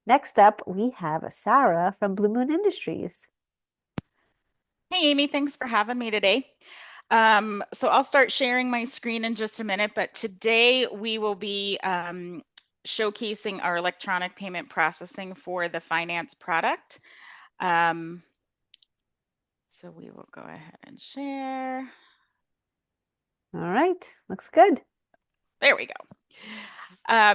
Next up, we have Sarah from Blue Moon Industries. Hey, Amy, thanks for having me today. So I'll start sharing my screen in just a minute, but today we will be showcasing our electronic payment processing for the finance product. Um, so we will go ahead and share. All right, looks good. There we go.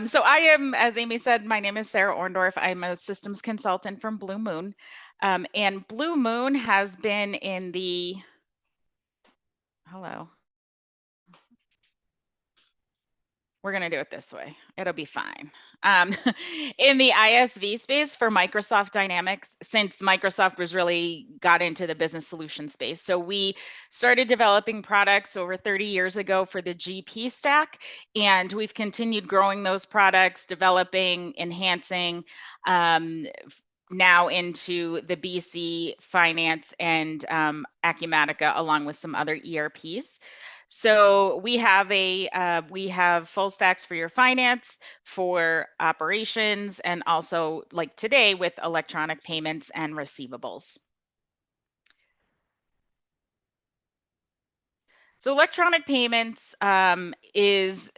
So I am, as Amy said, my name is Sarah Orndorff. I'm a systems consultant from Blue Moon. And Blue Moon has been in the, hello. We're going to do it this way. It'll be fine. Um, in the ISV space for Microsoft Dynamics, since Microsoft was really got into the business solution space. So we started developing products over 30 years ago for the GP stack, and we've continued growing those products, developing, enhancing, now into the BC Finance and Acumatica, along with some other ERPs. So we have full stacks for your finance, for operations, and also like today with electronic payments and receivables. So electronic payments is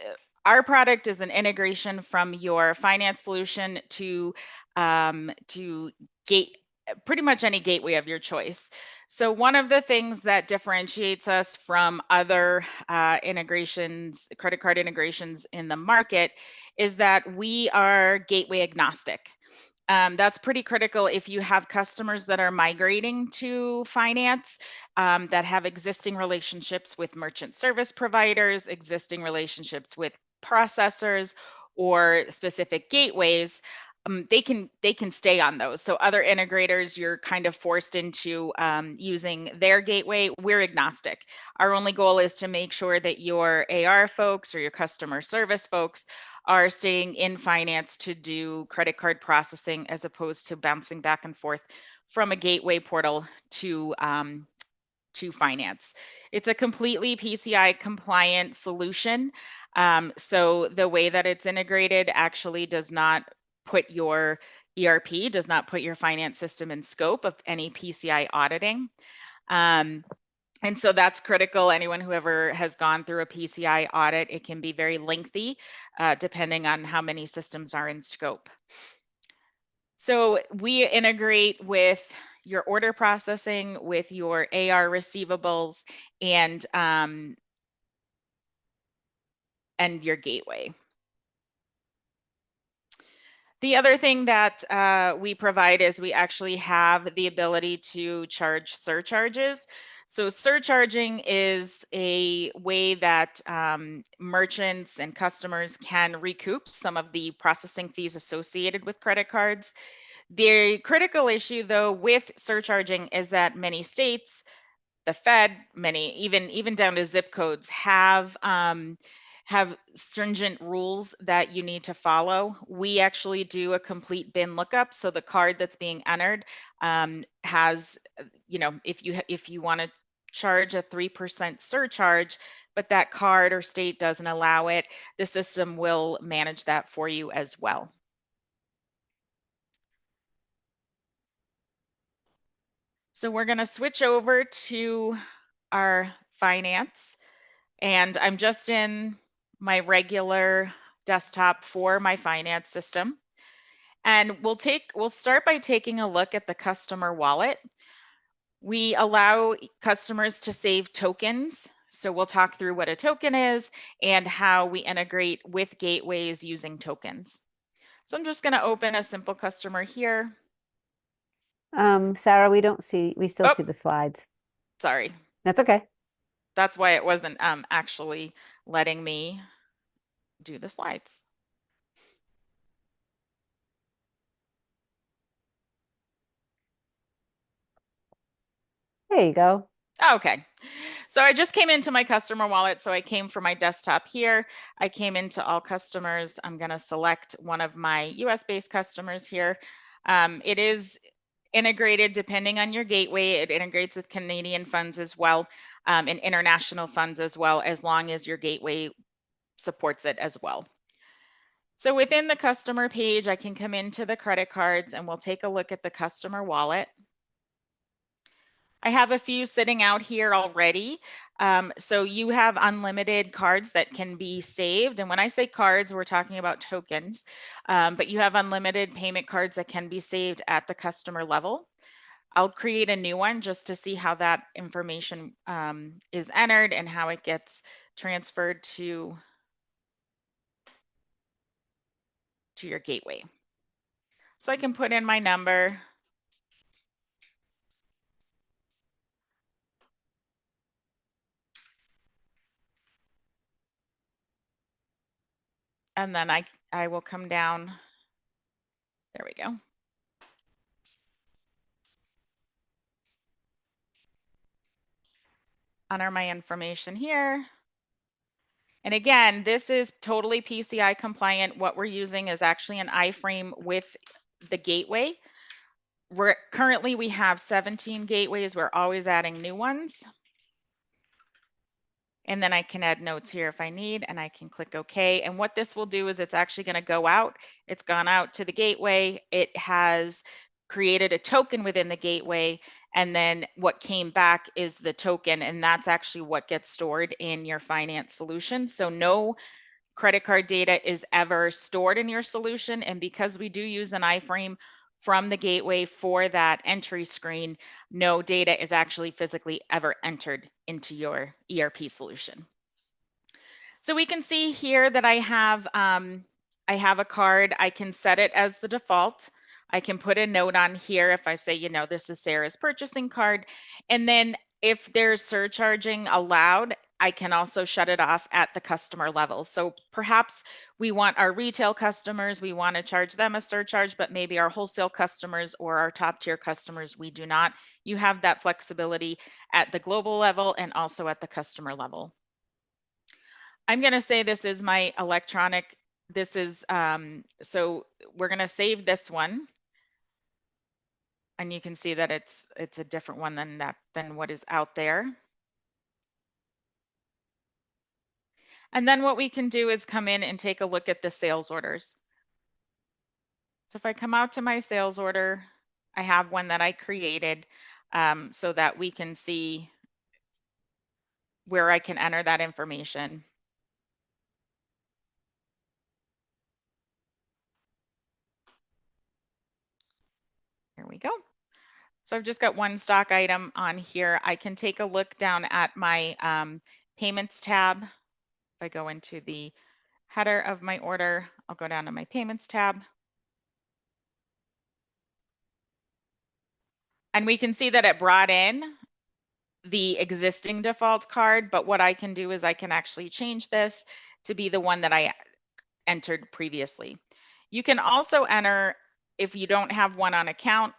our product is an integration from your finance solution to gate pretty much any gateway of your choice. So one of the things that differentiates us from other integrations, credit card integrations in the market, is that we are gateway agnostic. That's pretty critical if you have customers that are migrating to finance, that have existing relationships with merchant service providers, existing relationships with processors or specific gateways. They can stay on those. So other integrators, you're kind of forced into using their gateway. We're agnostic. Our only goal is to make sure that your AR folks or your customer service folks are staying in finance to do credit card processing as opposed to bouncing back and forth from a gateway portal to finance. It's a completely PCI compliant solution. So the way that it's integrated actually does not put your ERP, does not put your finance system in scope of any PCI auditing. Um, and so that's critical. Anyone who ever has gone through a PCI audit, it can be very lengthy, depending on how many systems are in scope. So we integrate with your order processing, with your AR receivables, and your gateway. The other thing that we provide is we actually have the ability to charge surcharges. So surcharging is a way that merchants and customers can recoup some of the processing fees associated with credit cards. The critical issue, though, with surcharging is that many states, the Fed, many even down to zip codes have stringent rules that you need to follow. We actually do a complete bin lookup, so the card that's being entered has, if you want to charge a 3% surcharge, but that card or state doesn't allow it, the system will manage that for you as well. So we're going to switch over to our finance, and I'm just in my regular desktop for my finance system. And we'll start by taking a look at the customer wallet. We allow customers to save tokens. So we'll talk through what a token is and how we integrate with gateways using tokens. So I'm just going to open a simple customer here. Sarah, we still Oh, see the slides. sorry. That's okay. That's why it wasn't actually letting me do the slides. There you go. Okay. So I just came into my customer wallet. So I came from my desktop here. I came into all customers. I'm going to select one of my US based customers here. It is integrated depending on your gateway. It integrates with Canadian funds as well, and international funds as well, as long as your gateway supports it as well. So within the customer page, I can come into the credit cards and we'll take a look at the customer wallet. I have a few sitting out here already. So you have unlimited cards that can be saved. And when I say cards, we're talking about tokens, but you have unlimited payment cards that can be saved at the customer level. I'll create a new one just to see how that information is entered and how it gets transferred to your gateway. So I can put in my number. And then I will come down. There we go. Enter my information here. And again, this is totally PCI compliant. What we're using is actually an iframe with the gateway. Currently we have 17 gateways. We're always adding new ones. And then I can add notes here if I need, and I can click OK. And what this will do is it's actually going to go out. It's gone out to the gateway. It has created a token within the gateway. And then what came back is the token. And that's actually what gets stored in your finance solution. So no credit card data is ever stored in your solution. And because we do use an iframe from the gateway for that entry screen, no data is actually physically ever entered into your ERP solution. So we can see here that I have a card. I can set it as the default. I can put a note on here if I say, this is Sarah's purchasing card. And then if there's surcharging allowed, I can also shut it off at the customer level. So perhaps we want our retail customers, we want to charge them a surcharge, but maybe our wholesale customers or our top tier customers, we do not. You have that flexibility at the global level and also at the customer level. I'm going to say this is my electronic. This is, so we're going to save this one. And you can see that it's a different one than what is out there. And then what we can do is come in and take a look at the sales orders. So if I come out to my sales order, I have one that I created so that we can see where I can enter that information. Here we go. So I've just got one stock item on here. I can take a look down at my payments tab. If I go into the header of my order, I'll go down to my payments tab. And we can see that it brought in the existing default card, but what I can do is I can actually change this to be the one that I entered previously. You can also enter, if you don't have one on account,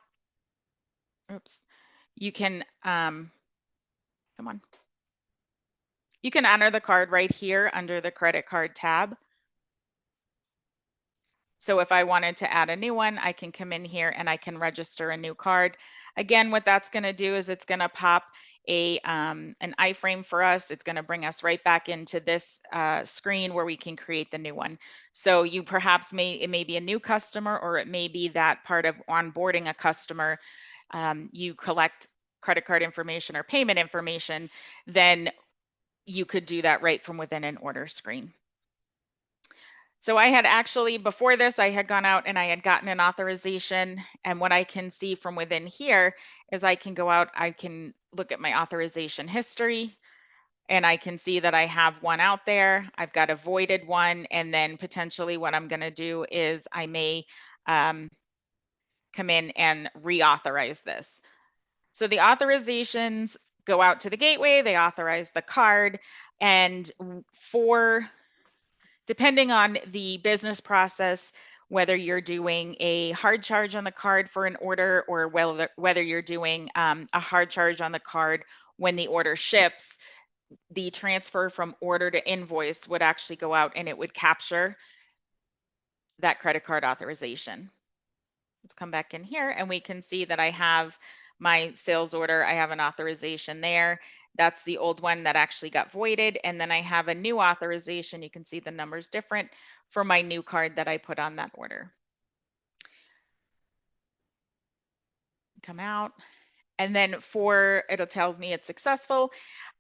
you can, come on. You can enter the card right here under the credit card tab. So if I wanted to add a new one, I can come in here and I can register a new card. Again, what that's going to do is it's going to pop an iframe for us. It's going to bring us right back into this screen where we can create the new one. So you perhaps it may be a new customer, or it may be that part of onboarding a customer. You collect credit card information or payment information, then you could do that right from within an order screen. So I had actually, before this, I had gone out and I had gotten an authorization. And what I can see from within here is I can go out, I can look at my authorization history, and I can see that I have one out there. I've got a voided one. And then potentially what I'm going to do is I may come in and reauthorize this. So the authorizations go out to the gateway, they authorize the card, and depending on the business process, whether you're doing a hard charge on the card for an order, or whether you're doing a hard charge on the card when the order ships, the transfer from order to invoice would actually go out and it would capture that credit card authorization. Let's come back in here and we can see that I have my sales order. I have an authorization there. That's the old one that actually got voided. And then I have a new authorization. You can see the numbers different for my new card that I put on that order. Come out. And then it tells me it's successful.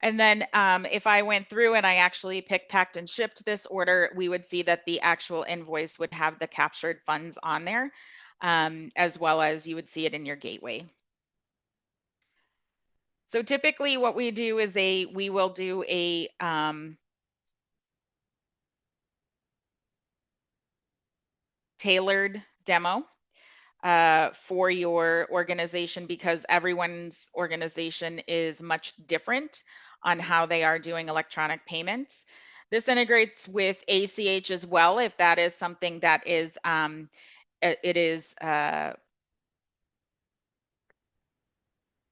And then if I went through and I actually picked, packed, and shipped this order, we would see that the actual invoice would have the captured funds on there, as well as you would see it in your gateway. So typically what we do is we will do a tailored demo for your organization, because everyone's organization is much different on how they are doing electronic payments. This integrates with ACH as well, if that is something that is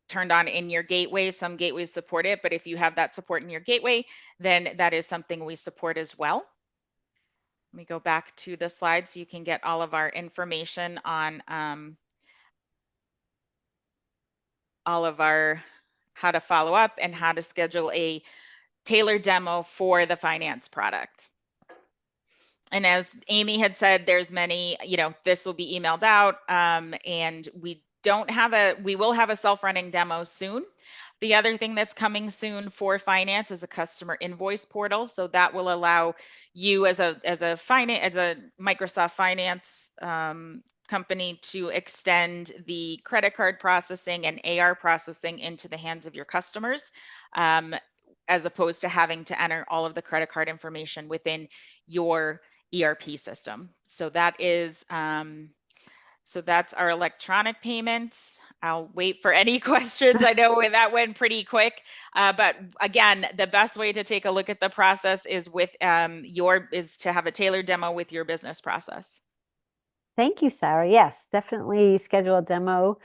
turned on in your gateway. Some gateways support it, but if you have that support in your gateway, then that is something we support as well. Let me go back to the slide so you can get all of our information on all of our how to follow up and how to schedule a tailored demo for the finance product. And as Amy had said, there's many, this will be emailed out, and we will have a self-running demo soon. The other thing that's coming soon for finance is a customer invoice portal. So that will allow you as a Microsoft Finance company to extend the credit card processing and AR processing into the hands of your customers, as opposed to having to enter all of the credit card information within your ERP system. So that is that's our electronic payments. I'll wait for any questions. I know that went pretty quick, but again, the best way to take a look at the process is with is to have a tailored demo with your business process. Thank you, Sarah. Yes, definitely schedule a demo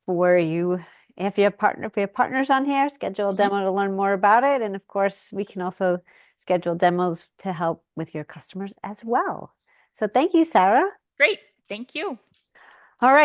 for you. If you have partners on here, schedule a demo to learn more about it. And of course, we can also schedule demos to help with your customers as well. So thank you, Sarah. Great. Thank you.